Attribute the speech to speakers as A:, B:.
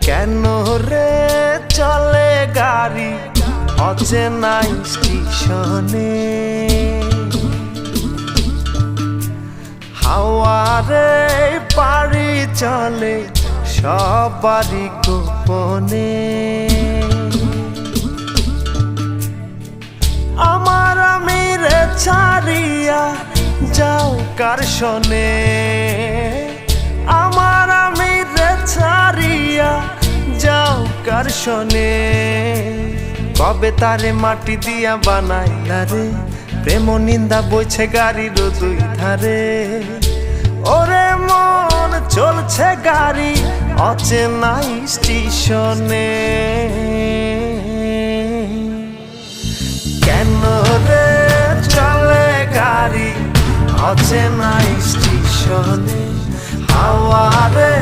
A: কেন রে চলে গাড়ি অচেনা স্টেশনে? হাওয়ারে পাড়ি চলে সবারই গোপনে। আমার আমিরে ছাড়িয়া যাও কার শোনে? আমার আমিরে ছাড়িয়া যাও কার শোনে? কবে তারে মাটি দিয়া বানাইলা রে? প্রেম নিন্দা বইছে গাড়ির দুই ধারে। ওরে মন চলছে গাড়ি অচেনা স্টেশনে। কেন রে চলে গাড়ি অচেনা স্টেশনে? হাওয়ারে